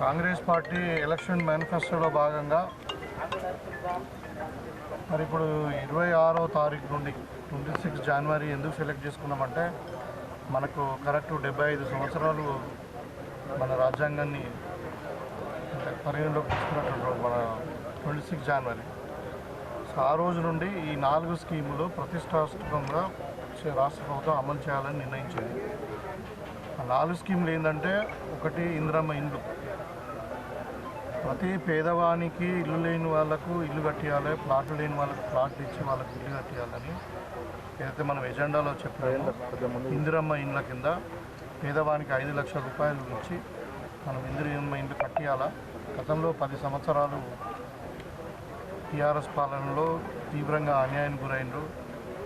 Congress party election మేనిఫెస్టోలో భాగంగా మరి ఇప్పుడు 26వ తారీఖు నుండి 26 జనవరి ఎందుకు సెలెక్ట్ చేసుకున్నామంటే మనకు కరెక్ట్ 75 సంవత్సరాలు మన రాజ్యాంగాన్ని పరిగణలోకి తీసుకున్నట్టు మన 26 జనవరి. సో ఆ రోజు నుండి ఈ 4 స్కీములు ప్రతిష్టాత్మకంగా రాష్ట్ర ప్రభుత్వం అమలు చేయాలని నిర్ణయించింది. ఆ 4 స్కీములు ఏంటంటే, ఒకటి ఇందిరమ్మ ఇండ్లు. ప్రతి పేదవానికి ఇల్లు లేని వాళ్ళకు ఇల్లు కట్టియాలి, ప్లాట్లు లేని వాళ్ళకు ప్లాట్లు ఇచ్చి వాళ్ళకి ఇల్లు కట్టియాలని ఏదైతే మనం ఎజెండాలో చెప్పామో, ఇందిరమ్మ ఇండ్ల కింద పేదవానికి 5 లక్షల రూపాయలు ఇచ్చి మనం ఇందిరమ్మ ఇండ్లు కట్టియాలా. గతంలో 10 సంవత్సరాలు టీఆర్ఎస్ పాలనలో తీవ్రంగా అన్యాయానికి గురైండ్రు.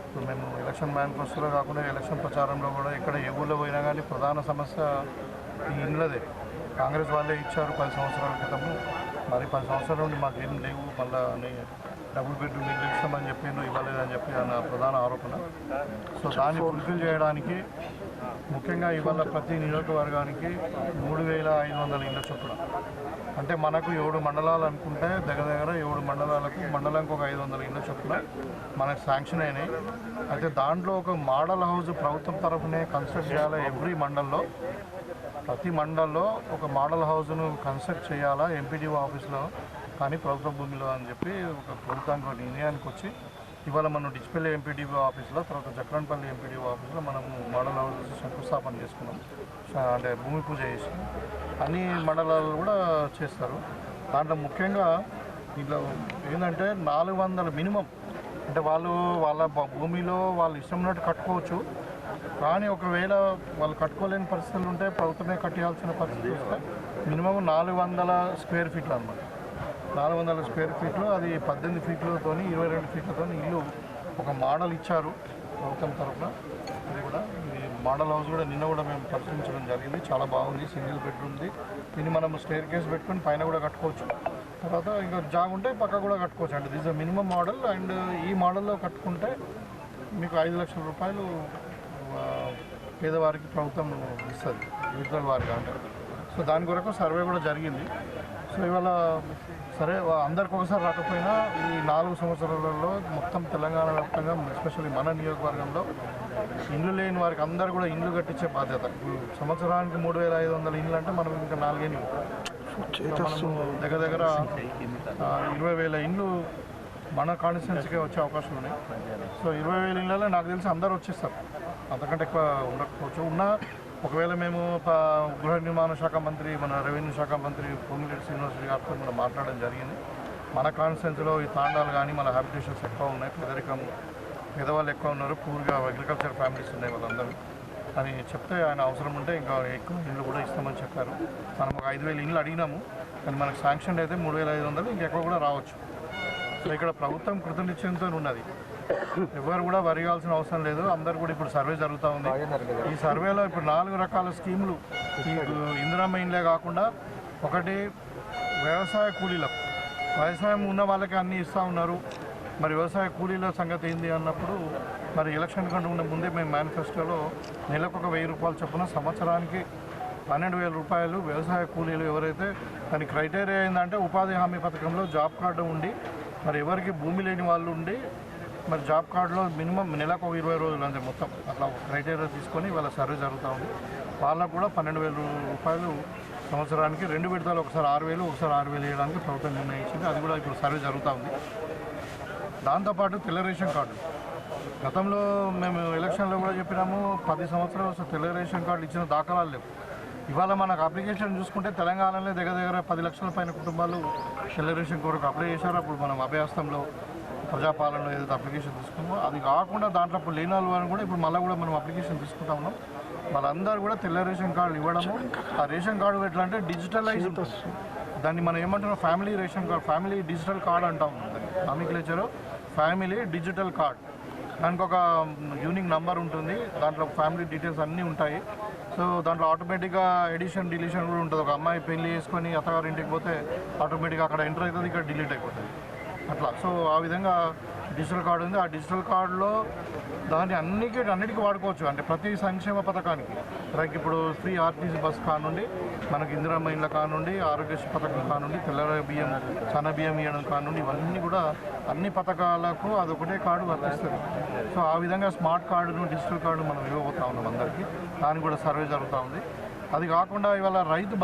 ఇప్పుడు మేము ఎలక్షన్ మేనిఫెస్టోలో కాకుండా ఎలక్షన్ ప్రచారంలో కూడా ఇక్కడ ఏ ఊళ్ళో పోయినా కానీ ప్రధాన సమస్య ఈ ఇండ్లదే. కాంగ్రెస్ వాళ్ళే ఇచ్చారు 10 సంవత్సరాల క్రితము, మరి 10 సంవత్సరాల నుండి మాకేం లేవు, మళ్ళీ డబుల్ బెడ్రూమ్ ఇల్లు ఇస్తామని చెప్పిండ్రు, ఇవ్వలేదని చెప్పి అన్న ప్రధాన ఆరోపణ. సో దాన్ని ఫుల్ఫిల్ చేయడానికి ముఖ్యంగా ఇవాళ ప్రతి నియోజకవర్గానికి 3500 ఇళ్ళ చొప్పున, అంటే మనకు 7 మండలాలు అనుకుంటే దగ్గర 7 మండలాలకు మండలానికి ఒక 500 ఇళ్ళ చొప్పున మనకు శాంక్షన్ అయినాయి. అయితే దాంట్లో ఒక మోడల్ హౌస్ ప్రభుత్వం తరఫునే కన్స్ట్రక్ట్ చేయాలి. ప్రతి మండల్లో ఒక మోడల్ హౌస్ను కన్స్ట్రక్ట్ చేయాలా ఎంపీడీఓ ఆఫీస్లో, కానీ ప్రభుత్వ భూమిలో అని చెప్పి ఒక ప్రభుత్వానికి నిర్ణయానికి వచ్చి ఇవాళ మనం డిచ్పల్లి ఎంపీడీఓ ఆఫీస్లో, తర్వాత జక్రన్పల్లి ఎంపీడీఓ ఆఫీస్లో మనము మోడల్ హౌస్ శంకుస్థాపన చేసుకున్నాం. అంటే భూమి పూజ చేసి అన్ని మండలాలు కూడా చేస్తారు. దాంట్లో ముఖ్యంగా ఇట్లా ఏంటంటే 400 మినిమం, అంటే వాళ్ళ భూమిలో వాళ్ళు ఇష్టం ఉన్నట్టు కట్టుకోవచ్చు, కానీ ఒకవేళ వాళ్ళు కట్టుకోలేని పరిస్థితులు ఉంటే ప్రభుత్వమే కట్టేయాల్సిన పరిస్థితి వస్తే మినిమం 400 స్క్వేర్ ఫీట్లు అనమాట. 400 స్క్వేర్ ఫీట్లు, అది 18 ఫీట్లతో 22 ఫీట్లతో ఇల్లు ఒక మోడల్ ఇచ్చారు ప్రభుత్వం తరఫున. ఇది కూడా ఈ మోడల్ హౌస్ కూడా నిన్న కూడా మేము పరిశీలించడం జరిగింది. చాలా బాగుంది, సింగిల్ బెడ్రూమ్ది. దీన్ని మనం స్టేర్ కేస్ పెట్టుకొని పైన కూడా కట్టుకోవచ్చు, తర్వాత ఇంకా జాగ్ ఉంటే పక్క కూడా కట్టుకోవచ్చు. అంటే దిస్ మినిమం మోడల్. అండ్ ఈ మోడల్లో కట్టుకుంటే మీకు 5 లక్షల రూపాయలు పేదవారికి ప్రభుత్వం ఇస్తుంది, విడుదల వారికి అంటే. సో దాని కొరకు సర్వే కూడా జరిగింది. సో ఇవాళ సరే అందరికి ఒకసారి రాకపోయినా ఈ 4 సంవత్సరాలలో మొత్తం తెలంగాణ వ్యాప్తంగా, ఎస్పెషల్లీ మన నియోజకవర్గంలో ఇండ్లు లేని వారికి అందరూ కూడా ఇండ్లు కట్టించే బాధ్యత. ఇప్పుడు సంవత్సరానికి 3500 ఇండ్లు అంటే మనం ఇంకా 4 ఏళ్ళు దగ్గర 20,000 ఇండ్లు మన కాన్స్టిట్యున్సీకే వచ్చే అవకాశాలు ఉన్నాయి. సో 20,000 ఇళ్ళలో నాకు తెలిసి అందరూ వచ్చేస్తారు, అంతకంటే ఎక్కువ ఉండకపోవచ్చు. ఒకవేళ మేము గృహ నిర్మాణ శాఖ మంత్రి, మన రెవెన్యూ శాఖ మంత్రి పొంగిరెడ్డి శ్రీనివాస్ గారితో మనం మాట్లాడడం జరిగింది. మన కాన్స్టిట్యున్సీలో ఈ తాండాలు కానీ మన హ్యాబిటేషన్స్ ఎక్కువ ఉన్నాయి, పేదవాళ్ళు ఎక్కువ ఉన్నారు, పూర్గా అగ్రికల్చర్ ఫ్యామిలీస్ ఉన్నాయి వాళ్ళందరూ అని చెప్తే, ఆయన అవసరం ఉంటే ఇంకా ఎక్కువ ఇళ్ళు కూడా ఇస్తామని చెప్పారు. మనం ఒక 5,000 ఇళ్ళు అడిగినాము, కానీ మనకు శాంక్షన్ అయితే 3500, ఇంకెక్కువ కూడా రావచ్చు. సో ఇక్కడ ప్రభుత్వం కృతనిశ్చయంతో ఉన్నది, ఎవరు కూడా వరిగాల్సిన అవసరం లేదు. అందరు కూడా ఇప్పుడు సర్వే జరుగుతూ ఉంది. ఈ సర్వేలో ఇప్పుడు 4 రకాల స్కీములు, ఈ ఇందిరమ్మ ఇండ్లే కాకుండా, ఒకటి వ్యవసాయ కూలీలకు, వ్యవసాయం ఉన్న వాళ్ళకి అన్నీ ఇస్తూ ఉన్నారు. మరి వ్యవసాయ కూలీల సంగతి ఏంది అన్నప్పుడు, మరి ఎలక్షన్ కంటే ఉన్న ముందే మేము మేనిఫెస్టోలో నెలకు ఒక 1000 రూపాయలు చొప్పున, సంవత్సరానికి 12,000 రూపాయలు వ్యవసాయ కూలీలు ఎవరైతే, దాని క్రైటీరియా ఏంటంటే ఉపాధి హామీ పథకంలో జాబ్ కార్డు ఉండి, మరి ఎవరికి భూమి లేని వాళ్ళు ఉండి, మరి జాబ్ కార్డులో మినిమం నెలకు ఒక 20 రోజులు అంతే మొత్తం, అట్లా క్రైటీరియా తీసుకొని వాళ్ళ సర్వే జరుగుతూ ఉంది. వాళ్ళకు కూడా 12,000 రూపాయలు సంవత్సరానికి 2 విడతలు, ఒకసారి 6,000, ఒకసారి 6,000 వేయడానికి ప్రభుత్వం నిర్ణయించింది. అది కూడా ఇప్పుడు సర్వే జరుగుతూ ఉంది. దాంతోపాటు తెల్ల రేషన్ కార్డు, గతంలో మేము ఎలక్షన్లో కూడా చెప్పినాము, 10 సంవత్సరాలు తెల్ల రేషన్ కార్డు ఇచ్చిన దాఖలాలు లేవు. ఇవాళ మనకు అప్లికేషన్ చూసుకుంటే తెలంగాణలో దగ్గర 10 లక్షల పైన కుటుంబాలు తెల్ల రేషన్ కొరకు అప్లై చేశారు. అప్పుడు మనం అభయహస్తంలో ప్రజాపాలనలో ఏదైతే అప్లికేషన్ తీసుకున్నామో, అది కాకుండా దాంట్లో ఇప్పుడు లేని వాళ్ళు కూడా ఇప్పుడు మళ్ళీ కూడా మనం అప్లికేషన్ తీసుకుంటా ఉన్నాం. వాళ్ళందరూ కూడా తెల్ల రేషన్ కార్డులు ఇవ్వడము. ఆ రేషన్ కార్డు ఎట్లా అంటే డిజిటలైజ్, దాన్ని మనం ఏమంటున్నాం family ration card, family digital card అంటాం. నామిక్లేచర్ ఫ్యామిలీ డిజిటల్ కార్డ్, దానికి ఒక యూనిక్ నంబర్ ఉంటుంది, దాంట్లో ఫ్యామిలీ డీటెయిల్స్ అన్నీ ఉంటాయి. సో దాంట్లో ఆటోమేటిక్గా ఎడిషన్ డిలీషన్ కూడా ఉంటుంది. ఒక అమ్మాయి పెళ్లి చేసుకొని అత్తగారి ఇంటికి పోతే ఆటోమేటిక్గా అక్కడ ఎంటర్ అవుతుంది, ఇక్కడ డిలీట్ అయిపోతుంది అట్లా. సో ఆ విధంగా డిజిటల్ కార్డు ఉంది. ఆ డిజిటల్ కార్డులో దాన్ని అన్నిటికీ వాడుకోవచ్చు. అంటే ప్రతి సంక్షేమ పథకానికి లైక్ ఇప్పుడు ఫ్రీ ఆర్టీసీ బస్ కానుండి, మనకి ఇందిరమ్మ ఇండ్ల కానుండి, ఆరోగ్యశ్రీ పథకం కానుండి, తెల్ల బియ్యం సన్న బియ్యం ఇవ్వడం కానుండి, ఇవన్నీ కూడా అన్ని పథకాలకు అదొకటే కార్డు వర్తిస్తుంది. సో ఆ విధంగా స్మార్ట్ కార్డును డిజిటల్ కార్డు మనం ఇవ్వబోతా ఉన్నాం అందరికీ. దానికి కూడా సర్వే జరుగుతూ ఉంది. అది కాకుండా ఇవాళ రైతు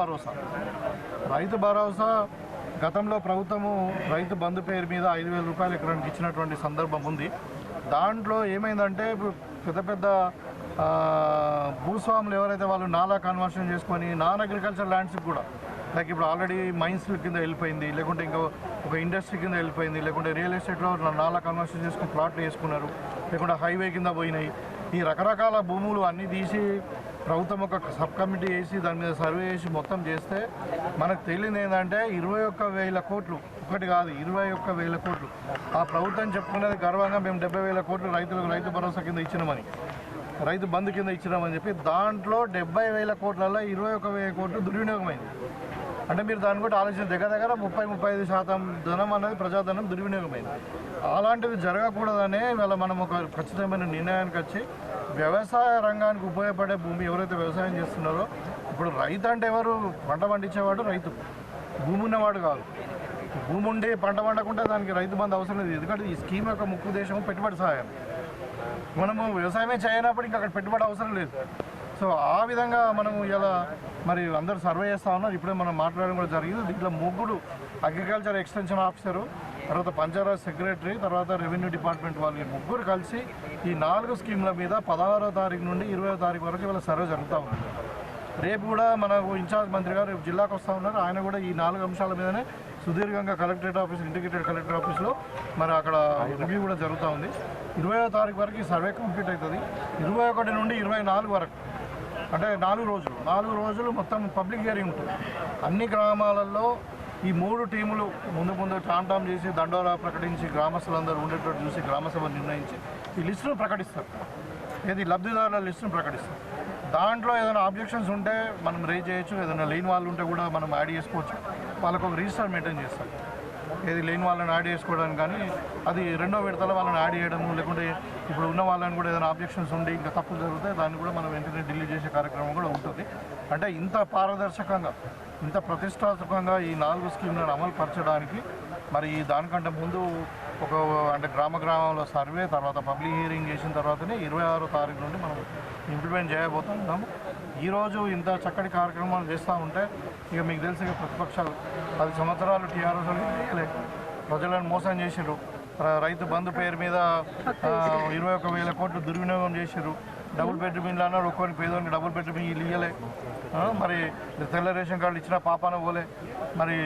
భరోసా గతంలో ప్రభుత్వము రైతు బంధు పేరు మీద 5,000 రూపాయలు ఎకరానికి ఇచ్చినటువంటి సందర్భం ఉంది. దాంట్లో ఏమైందంటే పెద్ద పెద్ద భూస్వాములు ఎవరైతే వాళ్ళు నాలా కన్వర్షన్ చేసుకొని నాన్ అగ్రికల్చర్ ల్యాండ్స్కి కూడా లైక్ ఇప్పుడు ఆల్రెడీ మైన్స్ కింద వెళ్ళిపోయింది, లేకుంటే ఇంకో ఒక ఇండస్ట్రీ కింద వెళ్ళిపోయింది, లేకుంటే రియల్ ఎస్టేట్లో నాలా కన్వర్షన్ చేసుకుని ప్లాట్లు వేసుకున్నారు, లేకుంటే హైవే కింద పోయినాయి. ఈ రకరకాల భూములు అన్నీ తీసి ప్రభుత్వం ఒక సబ్ కమిటీ వేసి దాని మీద సర్వే చేసి మొత్తం చేస్తే మనకు తెలియదు ఏంటంటే 21,000 కోట్లు, ఒకటి కాదు 21,000 కోట్లు. ఆ ప్రభుత్వం చెప్పుకునేది గర్వంగా మేము 70,000 కోట్లు రైతులకు రైతు భరోసా కింద ఇచ్చినామని, రైతు బంధు కింద ఇచ్చినామని చెప్పి దాంట్లో 70,000 కోట్లలో 21,000 కోట్లు దుర్వినియోగమైంది. అంటే మీరు దాన్ని కూడా ఆలోచన దగ్గర 30-35% ధనం అనేది ప్రజాధనం దుర్వినియోగమైంది. అలాంటివి జరగకూడదనే ఇవాళ మనం ఒక ఖచ్చితమైన నిర్ణయానికి వచ్చి వ్యవసాయ రంగానికి ఉపయోగపడే భూమి ఎవరైతే వ్యవసాయం చేస్తున్నారో, ఇప్పుడు రైతు అంటే ఎవరు? పంట పండించేవాడు రైతు, భూమి ఉన్నవాడు కాదు. భూమి ఉండి పంట పండకుంటే దానికి రైతు బంధు అవసరం లేదు. ఎందుకంటే ఈ స్కీమ్ యొక్క ముఖ్య ఉద్దేశం పెట్టుబడి సహాయం. మనము వ్యవసాయమే చేయనప్పుడు ఇంకా అక్కడ పెట్టుబడి అవసరం లేదు. సో ఆ విధంగా మనం ఇలా మరి అందరూ సర్వే చేస్తూ ఉన్నారు. ఇప్పుడే మనం మాట్లాడడం కూడా జరిగింది. దీంట్లో 3 అగ్రికల్చర్ ఎక్స్టెన్షన్ ఆఫీసరు, తర్వాత పంచాయత్ సెక్రటరీ, తర్వాత రెవెన్యూ డిపార్ట్మెంట్ వాళ్ళు 3 కలిసి ఈ 4 స్కీమ్ల మీద 16వ తారీఖు నుండి 20వ తారీఖు వరకు ఇవాళ సర్వే జరుగుతూ ఉంది. రేపు కూడా మనకు ఇన్ఛార్జ్ మంత్రి గారు రేపు జిల్లాకు వస్తూ ఉన్నారు. ఆయన కూడా ఈ 4 అంశాల మీదనే సుదీర్ఘంగా కలెక్టరేట్ ఆఫీస్, ఇంటిగ్రేటెడ్ కలెక్టర్ ఆఫీస్లో మరి అక్కడ రివ్యూ కూడా జరుగుతూ ఉంది. 20వ తారీఖు వరకు ఈ సర్వే కంప్లీట్ అవుతుంది. 21 నుండి 24 వరకు అంటే 4 రోజులు మొత్తం పబ్లిక్ హియరింగ్ ఉంటుంది. అన్ని గ్రామాలలో ఈ 3 టీములు ముందు టామ్ చేసి దండోరా ప్రకటించి గ్రామస్తులందరూ ఉండేటట్టు చూసి గ్రామసభ నిర్ణయించి ఈ లిస్టును ప్రకటిస్తారు. ఏది లబ్ధిదారుల లిస్టును ప్రకటిస్తారు. దాంట్లో ఏదైనా ఆబ్జెక్షన్స్ ఉంటే మనం రేజ్ చేయొచ్చు, ఏదైనా లేని వాళ్ళు ఉంటే కూడా మనం యాడ్ చేసుకోవచ్చు. వాళ్ళకు ఒక రిజిస్టర్ మెయింటైన్ చేస్తాం. ఏది లేని వాళ్ళని యాడ్ చేసుకోవడానికి కానీ అది 2వ విడతలో వాళ్ళని యాడ్ చేయడము, లేకుంటే ఇప్పుడు ఉన్న వాళ్ళని కూడా ఏదైనా ఆబ్జెక్షన్స్ ఉండి ఇంకా తప్పులు జరిగితే దాన్ని కూడా మనం వెంటనే డిలీట్ చేసే కార్యక్రమం కూడా ఉంటుంది. అంటే ఇంత పారదర్శకంగా, ఇంత ప్రతిష్టాత్మకంగా ఈ 4 స్కీమ్లను అమలు పరచడానికి మరి దానికంటే ముందు అంటే గ్రామంలో సర్వే, తర్వాత పబ్లిక్ హియరింగ్ చేసిన తర్వాతనే 26వ తారీఖు నుండి మనం ఇంప్లిమెంట్ చేయబోతున్నాము. ఈరోజు ఇంత చక్కటి కార్యక్రమాలు చేస్తూ ఉంటే ఇక మీకు తెలిసి ప్రతిపక్షాలు 10 సంవత్సరాలు టీఆర్ఎస్ ప్రజలను మోసం చేసిర్రు. రైతు బంధు పేరు మీద 21,000 కోట్లు దుర్వినియోగం చేసిర్రు. డబుల్ బెడ్రూమ్ ఇల్లు అన్నారు, ఒక్కొక్కరికి పేదోనికి డబుల్ బెడ్రూమ్ ఇల్లు ఇవ్వలే. మరి తెల్ల రేషన్ కార్డులు ఇచ్చిన పాపాన పోలే. మరి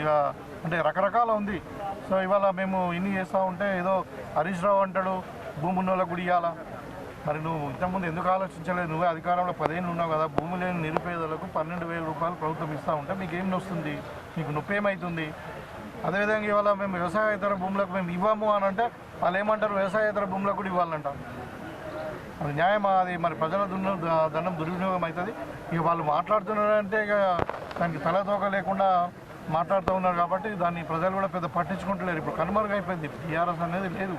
అంటే రకరకాల ఉంది. సో ఇవాళ మేము ఇన్ని చేస్తూ ఉంటే ఏదో హరీష్ రావు అంటాడు భూమి ఉన్న వాళ్ళకు కూడా ఇవ్వాలా. మరి నువ్వు ఇంతకుముందు ఎందుకు ఆలోచించలేదు? నువ్వే అధికారంలో 10 ఏళ్ళు ఉన్నావు కదా. భూమి లేని నిరుపేదలకు 12,000 రూపాయలు ప్రభుత్వం ఇస్తూ ఉంటే మీకు ఏం వస్తుంది? నీకు నొప్పి ఏమవుతుంది? అదేవిధంగా ఇవాళ మేము వ్యవసాయేతర భూములకు మేము ఇవ్వము అని అంటే వాళ్ళు ఏమంటారు? వ్యవసాయేతర భూములకు కూడా ఇవ్వాలంటారు. అది న్యాయమా? అది మరి ప్రజల ధనం దుర్వినియోగం అవుతుంది. ఇక వాళ్ళు మాట్లాడుతున్నారంటే ఇక దానికి తలతోక లేకుండా మాట్లాడుతూ ఉన్నారు కాబట్టి దాన్ని ప్రజలు కూడా పెద్ద పట్టించుకుంటలేరు. ఇప్పుడు కనుమరుగైపోయింది. టీఆర్ఎస్ అనేది లేదు.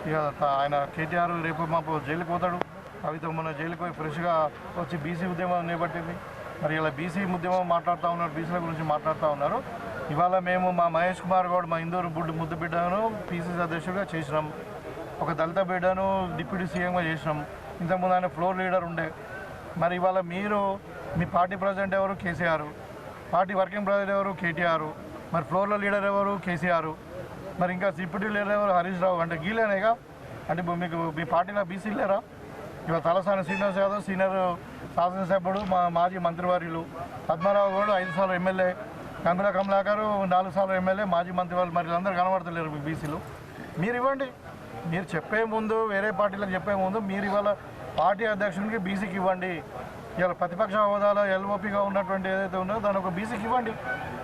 ఇక ఆయన కేటీఆర్ రేపు మాకు జైలుకి పోతాడు. కవిత మొన్న జైలుకి పోయి ఫ్రెష్గా వచ్చి బీసీ ఉద్యమం చేపట్టింది. మరి ఇలా బీసీ ఉద్యమం మాట్లాడుతూ ఉన్నారు, బీసీల గురించి మాట్లాడుతూ ఉన్నారు. ఇవాళ మేము మా మహేష్ కుమార్ గౌడ్ మా ఇందూరు ముద్దు బిడ్డను పీసీసీ అధ్యక్షుడిగా చేసినాం. ఒక దళిత బిడ్డను డిప్యూటీ సీఎంగా చేసినాం. ఇంతకుముందు ఆయన ఫ్లోర్ లీడర్ ఉండే. మరి ఇవాళ మీరు మీ పార్టీ ప్రెసిడెంట్ ఎవరు? కేసీఆర్. పార్టీ వర్కింగ్ ప్రెసిడెంట్ ఎవరు? కేటీఆర్. మరి ఫ్లోర్లో లీడర్ ఎవరు? కేసీఆర్. మరి ఇంకా డిప్యూటీ లీడర్ ఎవరు? హరీష్ రావు. అంటే గీలేనేగా. అంటే మీకు మీ పార్టీలో బీసీ లేరా? ఇవాళ తలసాని శ్రీనివాస్ యాదవ్ సీనియర్ శాసనసభ్యుడు, మాజీ మంత్రివర్యులు. పద్మారావు గౌడ్ 5 సార్లు ఎమ్మెల్యే. కంగుల కమలాకర్ 4 సార్లు ఎమ్మెల్యే, మాజీ మంత్రివర్యులు. మరి అందరూ కనబడతలేరు మీ బీసీలు. మీరు ఇవ్వండి. మీరు చెప్పే ముందు, వేరే పార్టీలకు చెప్పే ముందు మీరు ఇవాళ పార్టీ అధ్యక్షునికి బీసీకి ఇవ్వండి. ఇవాళ ప్రతిపక్ష హోదాలో ఎల్ఓపిగా ఉన్నటువంటి ఏదైతే ఉన్నదో దాని ఒక బీసీకి ఇవ్వండి.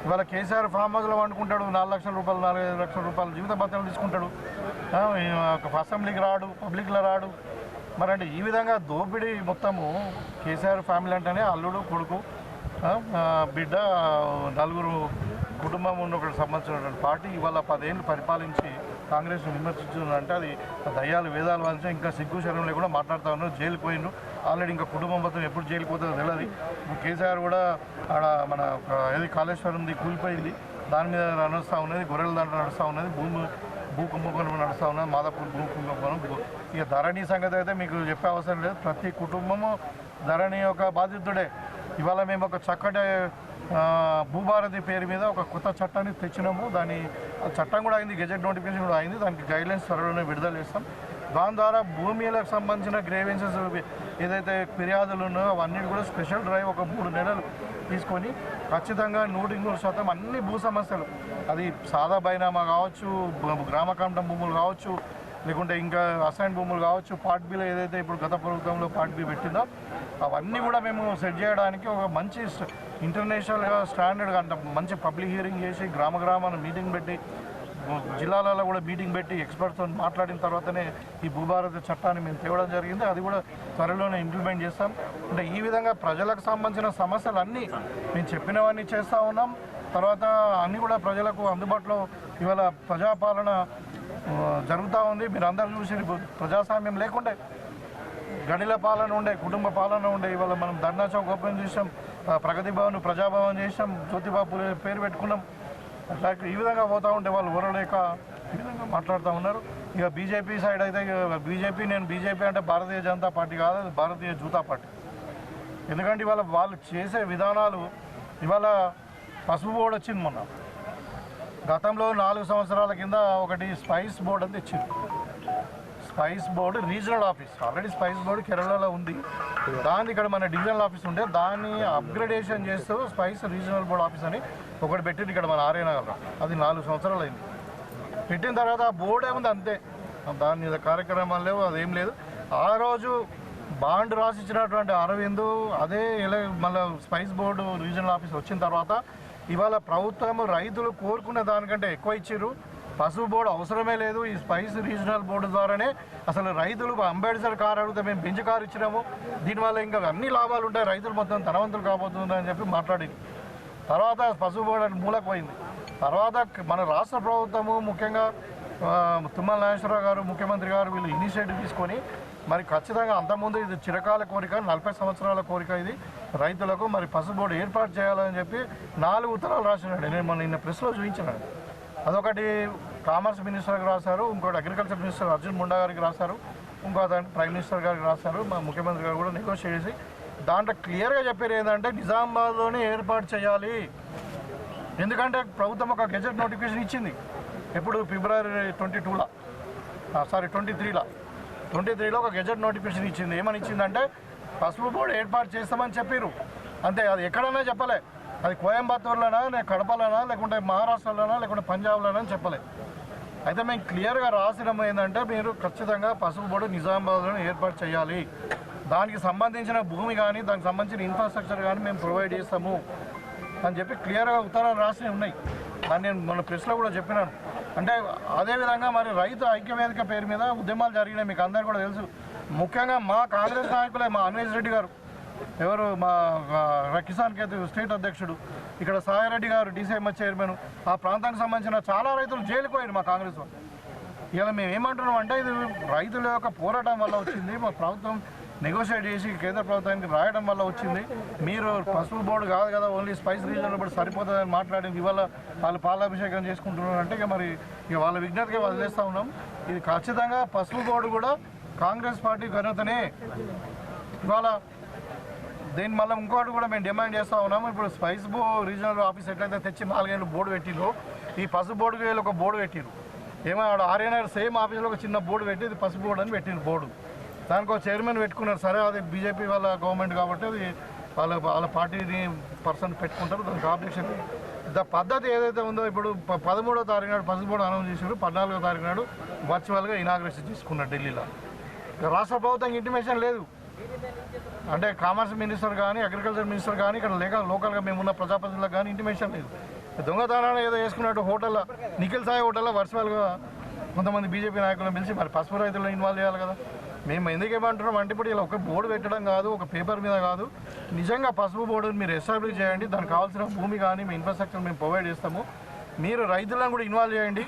ఇవాళ కేసీఆర్ ఫామ్ హౌస్లో వండుకుంటాడు, 4 లక్షల రూపాయలు 4-5 లక్షల రూపాయలు జీవిత భత్యాలు తీసుకుంటాడు. అసెంబ్లీకి రాడు, పబ్లిక్లో రాడు. మరి అంటే ఈ విధంగా దోపిడీ మొత్తము కేసీఆర్ ఫ్యామిలీ అంటేనే అల్లుడు, కొడుకు, బిడ్డ, 4 కుటుంబం ఉన్న ఒకటి సంబంధించినటువంటి పార్టీ ఇవాళ 10 ఏళ్ళు పరిపాలించి కాంగ్రెస్ విమర్శించారంటే అది దయ్యాలు వేదాలు వాల్చి ఇంకా సిగ్గు శరం లేకుండా మాట్లాడుతూ ఉన్నారు. జైలు పోయినారు ఆల్రెడీ. ఇంకా కుటుంబం మొత్తం ఎప్పుడు జైలు పోతుందో తెలియదు. ఇప్పుడు కేసీఆర్ కూడా ఆడ మన ఏది కాళేశ్వరంది కూలిపోయింది, దాని మీద నడుస్తూ ఉన్నది, గొర్రెల దాంట్లో నడుస్తూ ఉన్నది, భూ కుంభకోణం నడుస్తూ ఉన్నది, మాదాపూర్ భూ కుంభకోణం. ఇక ధరణి సంగతి అయితే మీకు చెప్పే అవసరం లేదు. ప్రతి కుటుంబము ధరణి యొక్క బాధితుడే. ఇవాళ మేము ఒక చక్కటి భూభారతి పేరు మీద ఒక కొత్త చట్టాన్ని తెచ్చినాము. దాని చట్టం కూడా అయింది, గెజెట్ నోటిఫికేషన్ కూడా అయింది. దానికి గైడ్లైన్స్ త్వరలోనే విడుదల చేస్తాం. దాని ద్వారా భూమిలకు సంబంధించిన గ్రేవెన్సెస్ ఏదైతే ఫిర్యాదులు ఉన్నాయో అవన్నీ కూడా స్పెషల్ డ్రైవ్ ఒక 3 నెలలు తీసుకొని ఖచ్చితంగా 100% అన్ని భూ సమస్యలు, అది సాదా బైనామా కావచ్చు, గ్రామ కంఠం భూములు కావచ్చు, లేకుంటే ఇంకా అసైన్ భూములు కావచ్చు, పార్ట్ బిలో ఏదైతే ఇప్పుడు గత ప్రభుత్వంలో పార్ట్ బి పెట్టిందో అవన్నీ కూడా మేము సెట్ చేయడానికి ఒక మంచి ఇంటర్నేషనల్గా స్టాండర్డ్గా అంత మంచి పబ్లిక్ హియరింగ్ చేసి గ్రామాన్ని మీటింగ్ పెట్టి జిల్లాలలో కూడా మీటింగ్ పెట్టి ఎక్స్పర్ట్స్తో మాట్లాడిన తర్వాతనే ఈ భూభారతి చట్టాన్ని మేము తేవడం జరిగింది. అది కూడా త్వరలోనే ఇంప్లిమెంట్ చేస్తాం. అంటే ఈ విధంగా ప్రజలకు సంబంధించిన సమస్యలు అన్నీ మేము చెప్పినవన్నీ చేస్తూ ఉన్నాం. తర్వాత అన్నీ కూడా ప్రజలకు అందుబాటులో ఇవాళ ప్రజాపాలన జరుగుతూ ఉంది. మీరు అందరూ చూసి ప్రజాస్వామ్యం లేకుండే గడిల పాలన ఉండే, కుటుంబ పాలన ఉండే. ఇవాళ మనం ధర్నా చౌక్ ఓపెన్ చేసాం, ప్రగతి భవన్ ప్రజాభవన్ చేసాం, జ్యోతిబాపు పేరు పెట్టుకున్నాం. అట్లా ఈ విధంగా పోతూ ఉంటే వాళ్ళు ఊరలేక ఈ విధంగా మాట్లాడుతూ ఉన్నారు. ఇక బీజేపీ సైడ్ అయితే నేను బీజేపీ అంటే భారతీయ జనతా పార్టీ కాదు, అది భారతీయ జూతా పార్టీ. ఎందుకంటే ఇవాళ వాళ్ళు చేసే విధానాలు, ఇవాళ పసుపు బోర్డు వచ్చింది మొన్న. గతంలో 4 సంవత్సరాల కింద ఒకటి స్పైస్ బోర్డు అని తెచ్చింది. Spice board regional office, already spice board కేరళలో ఉంది. దాన్ని ఇక్కడ మన డివిజనల్ ఆఫీస్ ఉంటే దాన్ని అప్గ్రేడేషన్ చేస్తూ స్పైస్ రీజనల్ బోర్డు ఆఫీస్ అని ఒకటి పెట్టింది ఇక్కడ మన ఆర్యనగర్లో. అది 4 సంవత్సరాలు అయింది. పెట్టిన తర్వాత ఆ బోర్డు ఏముంది అంతే, దాని మీద కార్యక్రమాలు లేవు, అదేం లేదు. ఆ రోజు బాండ్ రాసిచ్చినటువంటి అరవింద్ అదే మళ్ళీ స్పైస్ బోర్డు రీజనల్ ఆఫీస్ వచ్చిన తర్వాత ఇవాళ ప్రభుత్వం రైతులు కోరుకున్న దానికంటే ఎక్కువ ఇచ్చారు. పసుపు బోర్డు అవసరమే లేదు. ఈ స్పైస్ రీజనల్ బోర్డు ద్వారానే అసలు రైతులు అంబేద్కర్ కారు అడిగితే మేము బెంచ్ కారు ఇచ్చినాము, దీనివల్ల ఇంకా అన్ని లాభాలు ఉంటాయి, రైతులు మొత్తం ధనవంతులు కాబోతుందని చెప్పి మాట్లాడింది. తర్వాత పసుపు బోర్డు అని మూలకు పోయింది. తర్వాత మన రాష్ట్ర ప్రభుత్వము ముఖ్యంగా తుమ్మల నాగేశ్వరరావు గారు ముఖ్యమంత్రి గారు వీళ్ళు ఇనిషియేటివ్ తీసుకొని మరి ఖచ్చితంగా అంతకుముందు ఇది చిరకాల కోరిక, 40 సంవత్సరాల కోరిక ఇది రైతులకు, మరి పసుపు బోర్డు ఏర్పాటు చేయాలని చెప్పి 4 ఉత్తరాలు రాసినాడు. నేను మన నిన్న ప్రెస్లో చూపించినాను. అదొకటి కామర్స్ మినిస్టర్కి రాశారు, ఇంకోటి అగ్రికల్చర్ మినిస్టర్ అర్జున్ ముండా గారికి రాశారు, ఇంకో దాన్ని ప్రైమ్ మినిస్టర్ గారికి రాశారు. మా ముఖ్యమంత్రి గారు కూడా నెగోషియేట్ చేసి దాంట్లో క్లియర్గా చెప్పారు ఏంటంటే నిజామాబాద్లోనే ఏర్పాటు చేయాలి. ఎందుకంటే ప్రభుత్వం ఒక గెజెట్ నోటిఫికేషన్ ఇచ్చింది ఎప్పుడు ఫిబ్రవరి 23లో ఒక గెజెట్ నోటిఫికేషన్ ఇచ్చింది. ఏమని ఇచ్చిందంటే పసుపు బోర్డు ఏర్పాటు చేస్తామని చెప్పారు అంతే. అది ఎక్కడైనా చెప్పలే, అది కోయంబత్తూరులోనా, లేక కడపలోనా, లేకుంటే మహారాష్ట్రలోనా, లేకుంటే పంజాబ్లోనా అని చెప్పలే. అయితే మేము క్లియర్గా రాసినాము ఏంటంటే మీరు ఖచ్చితంగా పసుపు బోర్డు నిజామాబాద్లో ఏర్పాటు చేయాలి, దానికి సంబంధించిన భూమి కానీ దానికి సంబంధించిన ఇన్ఫ్రాస్ట్రక్చర్ కానీ మేము ప్రొవైడ్ చేస్తాము అని చెప్పి క్లియర్గా ఉత్తరాలు రాసి ఉన్నాయి. దాన్ని నేను మన ప్రెస్లో కూడా చెప్పినాను. అంటే అదేవిధంగా మరి రైతు ఐక్యవేదిక పేరు మీద ఉద్యమాలు జరిగినాయి, మీకు అందరికీ కూడా తెలుసు. ముఖ్యంగా మా కాంగ్రెస్ నాయకులే, మా అన్వేష్ రెడ్డి గారు, ఎవరు మా కిసాన్ కేతు స్టేట్ అధ్యక్షుడు, ఇక్కడ సాయిరెడ్డి గారు డీసీఎంఎస్ చైర్మన్, ఆ ప్రాంతానికి సంబంధించిన చాలా రైతులు జైలుకు పోయారు మా కాంగ్రెస్ వాళ్ళు. ఇలా మేము ఏమంటున్నాం అంటే ఇది రైతుల యొక్క పోరాటం వల్ల వచ్చింది, మా ప్రభుత్వం నెగోషియేట్ చేసి కేంద్ర ప్రభుత్వానికి రాయడం వల్ల వచ్చింది. మీరు పసుపు బోర్డు కాదు కదా, ఓన్లీ స్పైస్ రీజనల్ బోర్డు సరిపోతుందని మాట్లాడింది. ఇవాళ వాళ్ళు పాలాభిషేకం చేసుకుంటున్నారు అంటే ఇక మరి ఇక వాళ్ళ విజ్ఞతగా వదిలేస్తూ ఉన్నాం. ఇది ఖచ్చితంగా పసుపు బోర్డు కూడా కాంగ్రెస్ పార్టీ ఘనతనే. ఇవాళ దీని మళ్ళీ ఇంకోటి కూడా మేము డిమాండ్ చేస్తూ ఉన్నాము. ఇప్పుడు స్పైస్ రీజనల్ ఆఫీస్ ఎట్లయితే తెచ్చి 4 ఏళ్ళు బోర్డు పెట్టిందో ఈ పసుపు బోర్డుకి వీళ్ళు ఒక బోర్డు పెట్టిరు. ఏమో ఆర్యనగర్ సేమ్ ఆఫీస్లో ఒక చిన్న బోర్డు పెట్టి ఇది పసుపు బోర్డు అని పెట్టిరు బోర్డు. దానికి ఒక చైర్మన్ పెట్టుకున్నారు. సరే అది బీజేపీ వాళ్ళ గవర్నమెంట్ కాబట్టి అది వాళ్ళ పార్టీని పర్సన్ పెట్టుకుంటారు, దానికి ఆబ్జెక్షన్. పద్ధతి ఏదైతే ఉందో ఇప్పుడు 13వ తారీఖు నాడు పసుపు బోర్డు అనౌన్స్ చేశారు, 14వ తారీఖు నాడు వర్చువల్గా ఇనాగ్రేషన్ చేసుకున్నారు ఢిల్లీలో. రాష్ట్ర ప్రభుత్వం ఇంటిమేషన్ లేదు. అంటే కామర్స్ మినిస్టర్ కానీ అగ్రికల్చర్ మినిస్టర్ కానీ ఇక్కడ లోకల్గా మేమున్న ప్రజాప్రతినిధులకు కానీ ఇంటిమేషన్ లేదు. దొంగతనాన్ని ఏదో వేసుకున్నట్టు హోటల్లో నిఖిల్ సాయి హోటల్లో వర్చువల్గా కొంతమంది బీజేపీ నాయకులను పిలిచి మరి పసుపు రైతులను ఇన్వాల్వ్ చేయాలి కదా. మేము ఎందుకు ఏమంటున్నాం అంటే ఇప్పుడు ఇలా ఒక బోర్డు పెట్టడం కాదు, ఒక పేపర్ మీద కాదు, నిజంగా పసుపు బోర్డుని మీరు ఎస్టాబ్లిష్ చేయండి, దానికి కావాల్సిన భూమి కానీ మీ ఇన్ఫ్రాస్ట్రక్చర్ మేము ప్రొవైడ్ చేస్తాము, మీరు రైతులను కూడా ఇన్వాల్వ్ చేయండి.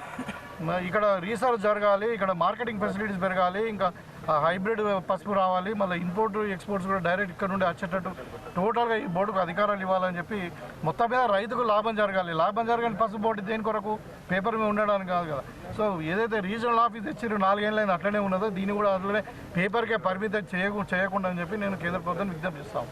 ఇక్కడ రీసెర్చ్ జరగాలి, ఇక్కడ మార్కెటింగ్ ఫెసిలిటీస్ పెరగాలి, ఇంకా హైబ్రిడ్ పసుపు రావాలి, మళ్ళీ ఇంపోర్ట్ ఎక్స్పోర్ట్స్ కూడా డైరెక్ట్ ఇక్కడ నుండి వచ్చేటట్టు టోటల్గా ఈ బోర్డుకు అధికారాలు ఇవ్వాలని చెప్పి మొత్తం మీద రైతుకు లాభం జరగాలి. లాభం జరగని పసుపు బోర్డు దేని కొరకు పేపర్ మీద ఉండడానికి కాదు కదా. సో ఏదైతే రీజనల్ ఆఫీస్ ఇచ్చారు 4 ఏళ్ళైనా అట్లనే ఉన్నదో దీన్ని కూడా అందులోనే పేపర్కే పరిమితం చేయకుండా అని చెప్పి నేను కేంద్ర ప్రభుత్వాన్ని విజ్ఞప్తి చేస్తాను.